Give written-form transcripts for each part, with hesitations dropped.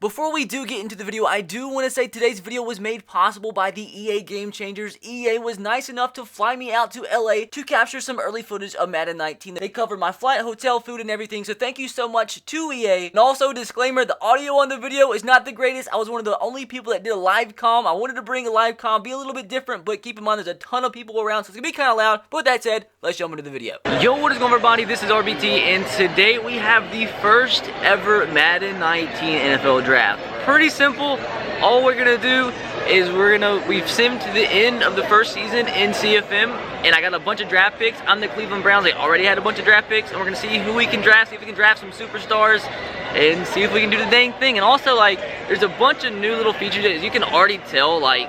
Before we do get into the video, I do want to say today's video was made possible by the EA Game Changers. EA was nice enough to fly me out to LA to capture some early footage of Madden 19. They covered my flight, hotel, food, and everything, so thank you so much to EA. And also, disclaimer, the audio on the video is not the greatest. I was one of the only people that did a live comm. I wanted to bring a live comm, be a little bit different, but keep in mind there's a ton of people around, so it's going to be kind of loud. But with that said, let's jump into the video. Yo, what is going on, everybody? This is RBT, and today we have the first ever Madden 19 NFL Draft. Pretty simple. All we're gonna do is we've simmed to the end of the first season in CFM, and I got a bunch of draft picks. I'm the Cleveland Browns. They already had a bunch of draft picks, and we're gonna see who we can draft, see if we can draft some superstars, and see if we can do the dang thing. And also, like, there's a bunch of new little features that you can already tell, like,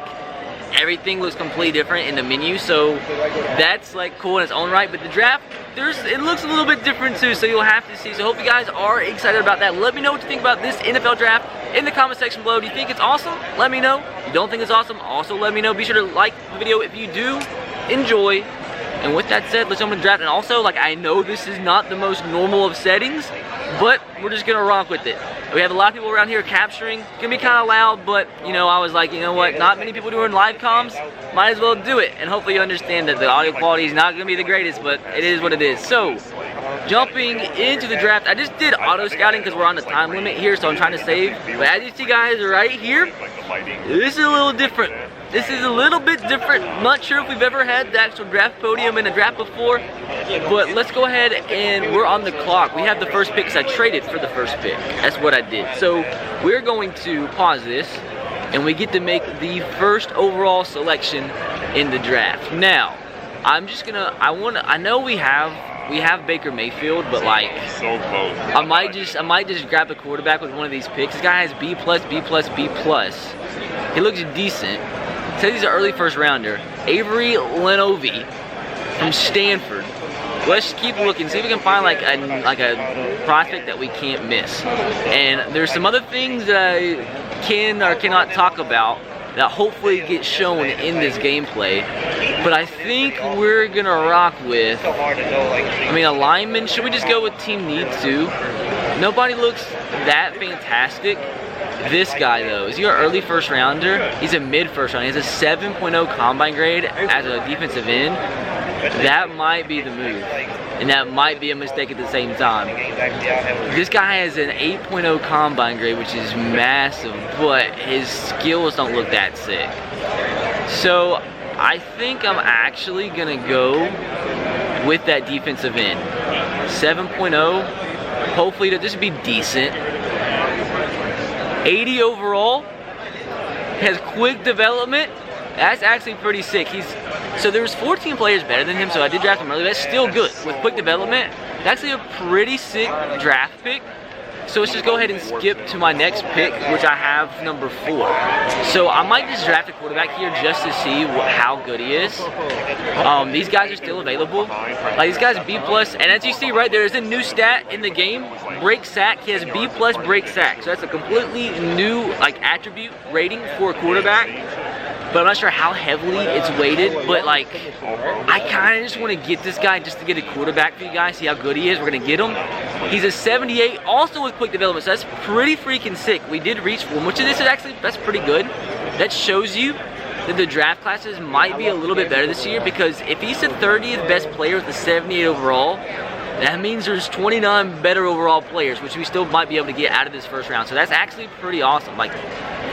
everything looks completely different in the menu, so that's like cool in its own right. But the draft, it looks a little bit different too, so you'll have to see. So hope you guys are excited about that. Let me know what you think about this NFL draft in the comment section below. Do you think it's awesome? Let me know. If you don't think it's awesome, also let me know. Be sure to like the video if you do enjoy. And with that said, let's jump into the draft. And also, like, I know this is not the most normal of settings, but we're just gonna rock with it. We have a lot of people around here capturing. It's gonna be kind of loud, but you know, I was like, you know what? Not many people doing live comms. Might as well do it. And hopefully you understand that the audio quality is not gonna be the greatest, but it is what it is. So, jumping into the draft, I just did auto scouting because we're on the time limit here, so I'm trying to save. But as you see, guys, right here, this is a little different. This is a little bit different. I'm not sure if we've ever had the actual draft podium in a draft before, but let's go ahead and we're on the clock. We have the first pick because I traded for the first pick. That's what I did. So we're going to pause this, and we get to make the first overall selection in the draft. Now, I'm just gonna. I know we have Baker Mayfield, but like, so close. I might just grab a quarterback with one of these picks. This guy has B+, B+, B+. He looks decent. Says he's an early first rounder. Avery Lenovi from Stanford. Let's keep looking, see if we can find like a prospect that we can't miss. And there's some other things that I can or cannot talk about that hopefully get shown in this gameplay. But I think we're gonna rock with, I mean, a lineman. Should we just go with team need to? Nobody looks that fantastic. This guy though, is he an early first rounder? He's a mid first rounder. He has a 7.0 combine grade as a defensive end. That might be the move, and that might be a mistake at the same time. This guy has an 8.0 combine grade, which is massive, but his skills don't look that sick. So I think I'm actually gonna go with that defensive end. 7.0, hopefully that this would be decent. 80 overall, has quick development. That's actually pretty sick. So there was 14 players better than him, so I did draft him early. That's still good with quick development. It's actually a pretty sick draft pick. So let's just go ahead and skip to my next pick, which I have number 4. So I might just draft a quarterback here just to see how good he is. These guys are still available. Like, these guys B+, and as you see right there, there's a new stat in the game, break sack. He has B+ break sack. So that's a completely new like attribute rating for a quarterback. But I'm not sure how heavily it's weighted, but like, I kind of just want to get this guy just to get a quarterback for you guys, see how good he is. We're going to get him. He's a 78, also with quick development, so that's pretty freaking sick. We did reach for him, which this is actually, that's pretty good. That shows you that the draft classes might be a little bit better this year, because if he's the 30th best player with the 78 overall, that means there's 29 better overall players, which we still might be able to get out of this first round. So that's actually pretty awesome. Like,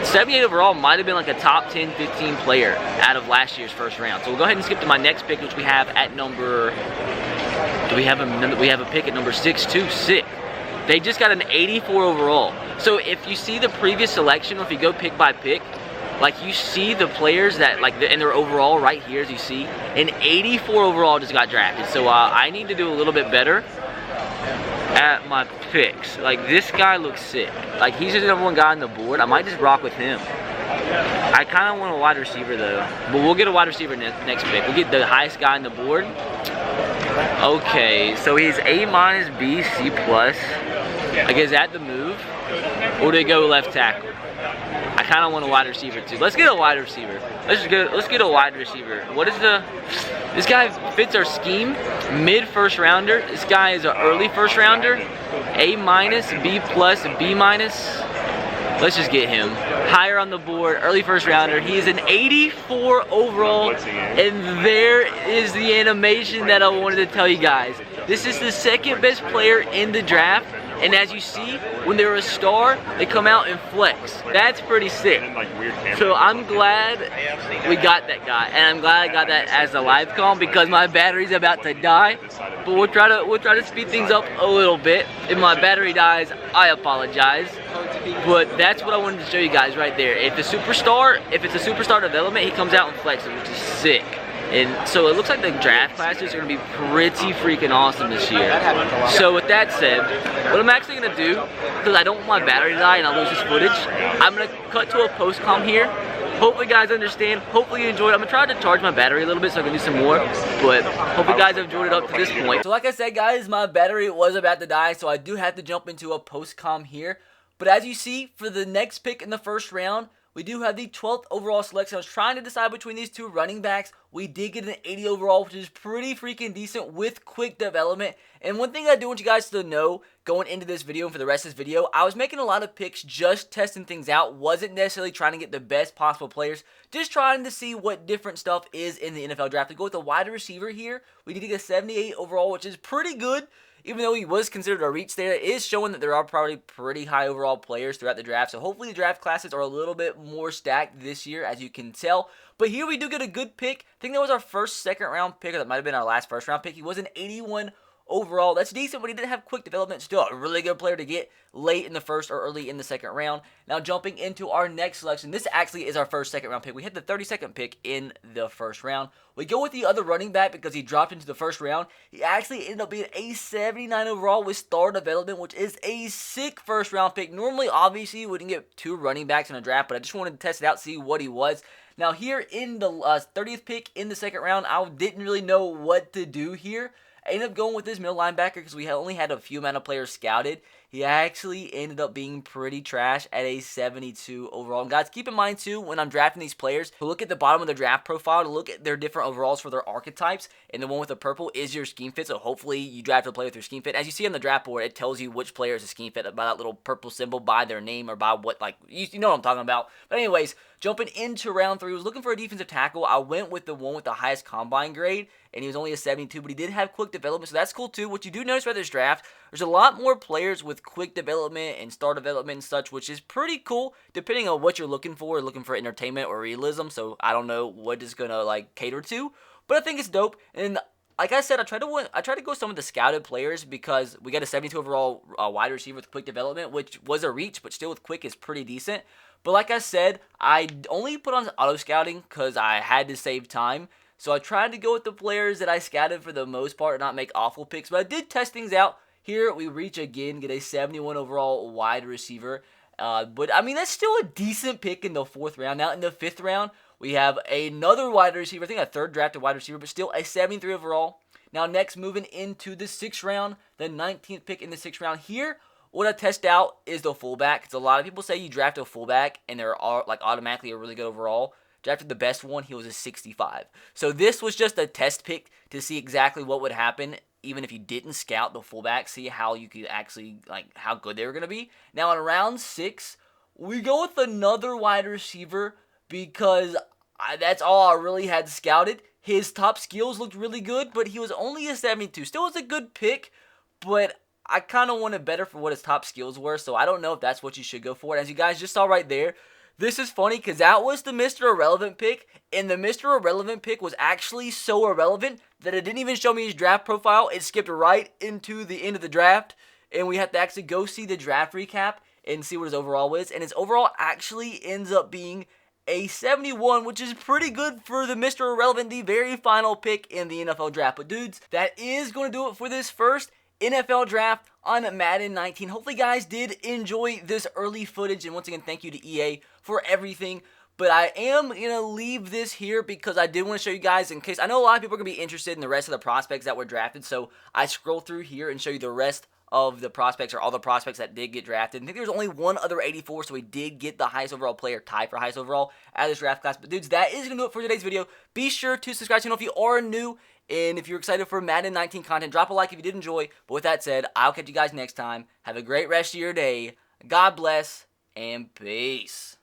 78 overall might have been like a top 10, 15 player out of last year's first round. So we'll go ahead and skip to my next pick, which we have at number, we have a pick at number 626. They just got an 84 overall. So if you see the previous selection, or if you go pick by pick, like, you see the players that, like, in their overall right here, as you see, an 84 overall just got drafted. So I need to do a little bit better at my picks. Like, this guy looks sick. Like, he's just the number 1 guy on the board. I might just rock with him. I kind of want a wide receiver though, but we'll get a wide receiver next pick. We'll get the highest guy on the board. Okay, so he's A-, B, C+. Like, is that the move? Or do they go left tackle? I kind of want a wide receiver too. Let's get a wide receiver. Let's get a wide receiver. What is this guy fits our scheme. Mid first rounder. This guy is an early first rounder. A-, B+, B-. Let's just get him higher on the board, early first rounder. He is an 84 overall, and there is the animation that I wanted to tell you guys. This is the second best player in the draft, and as you see, when they're a star, they come out and flex. That's pretty sick. So I'm glad we got that guy, and I'm glad I got that as a live call because my battery's about to die. But we'll try to speed things up a little bit. If my battery dies, I apologize. But that's what I wanted to show you guys right there. If it's a superstar development, he comes out and flexes, which is sick. And so it looks like the draft classes are going to be pretty freaking awesome this year. So with that said, what I'm actually going to do, because I don't want my battery to die and I'll lose this footage, I'm going to cut to a post-com here. Hopefully you guys understand. Hopefully you enjoyed. I'm going to try to charge my battery a little bit so I can do some more. But hope you guys have enjoyed it up to this point. So like I said, guys, my battery was about to die, so I do have to jump into a post-com here. But as you see, for the next pick in the first round, we do have the 12th overall selection. I was trying to decide between these two running backs. We did get an 80 overall, which is pretty freaking decent with quick development. And one thing I do want you guys to know going into this video and for the rest of this video, I was making a lot of picks just testing things out. Wasn't necessarily trying to get the best possible players. Just trying to see what different stuff is in the NFL draft. We go with the wide receiver here. We did get a 78 overall, which is pretty good. Even though he was considered a reach there, it is showing that there are probably pretty high overall players throughout the draft. So hopefully the draft classes are a little bit more stacked this year, as you can tell. But here we do get a good pick. I think that was our first second round pick, or that might have been our last first round pick. He was an 81 overall. That's decent, but he didn't have quick development. Still a really good player to get late in the first or early in the second round. Now jumping into our next selection. This actually is our first second round pick. We had the 32nd pick in the first round. We go with the other running back because he dropped into the first round. He actually ended up being a 79 overall with star development, which is a sick first round pick. Normally, obviously, we wouldn't get two running backs in a draft, but I just wanted to test it out, see what he was. Now here in the 30th pick in the second round, I didn't really know what to do here. I ended up going with this middle linebacker because we only had a few amount of players scouted. He actually ended up being pretty trash at a 72 overall. And guys, keep in mind too, when I'm drafting these players, to look at the bottom of their draft profile, to look at their different overalls for their archetypes, and the one with the purple is your scheme fit. So hopefully you draft a player with your scheme fit. As you see on the draft board, it tells you which player is a scheme fit by that little purple symbol, by their name, or by what, like, you know what I'm talking about. But anyways, jumping into round 3, I was looking for a defensive tackle. I went with the one with the highest combine grade, and he was only a 72, but he did have quick development, so that's cool too. What you do notice about this draft, there's a lot more players with quick development and star development and such, which is pretty cool, depending on what you're looking for entertainment or realism, so I don't know what it's going to, like, cater to, but I think it's dope. And like I said, I tried to go some of the scouted players because we got a 72 overall wide receiver with quick development, which was a reach, but still with quick is pretty decent. But like I said, I only put on auto scouting because I had to save time. So I tried to go with the players that I scouted for the most part and not make awful picks. But I did test things out. Here we reach again, get a 71 overall wide receiver. But I mean, that's still a decent pick in the 4th round. Now in the 5th round, we have another wide receiver. I think a 3rd drafted wide receiver, but still a 73 overall. Now next, moving into the 6th round, the 19th pick in the 6th round. Here, what I test out is the fullback. Because a lot of people say you draft a fullback and they're like automatically a really good overall. Drafted the best one, he was a 65. So this was just a test pick to see exactly what would happen even if you didn't scout the fullback, see how you could actually, like, how good they were going to be. Now in round 6, we go with another wide receiver because that's all I really had scouted. His top skills looked really good, but he was only a 72. Still was a good pick, but I kind of wanted better for what his top skills were, so I don't know if that's what you should go for. And as you guys just saw right there, this is funny because that was the Mr. Irrelevant pick, and the Mr. Irrelevant pick was actually so irrelevant that it didn't even show me his draft profile. It skipped right into the end of the draft, and we have to actually go see the draft recap and see what his overall was. And his overall actually ends up being a 71, which is pretty good for the Mr. Irrelevant, the very final pick in the NFL draft. But dudes, that is going to do it for this first NFL draft on Madden 19. Hopefully guys did enjoy this early footage, and once again thank you to EA for everything. But I am going to leave this here because I did want to show you guys, in case I know a lot of people are going to be interested in the rest of the prospects that were drafted, so I scroll through here and show you the rest of the prospects, or all the prospects that did get drafted. I think there's only one other 84, so we did get the highest overall player, tied for highest overall out of this draft class. But dudes, that is going to do it for today's video. Be sure to subscribe to the channel if you are new, and if you're excited for Madden 19 content, drop a like if you did enjoy. But with that said, I'll catch you guys next time. Have a great rest of your day. God bless, and peace.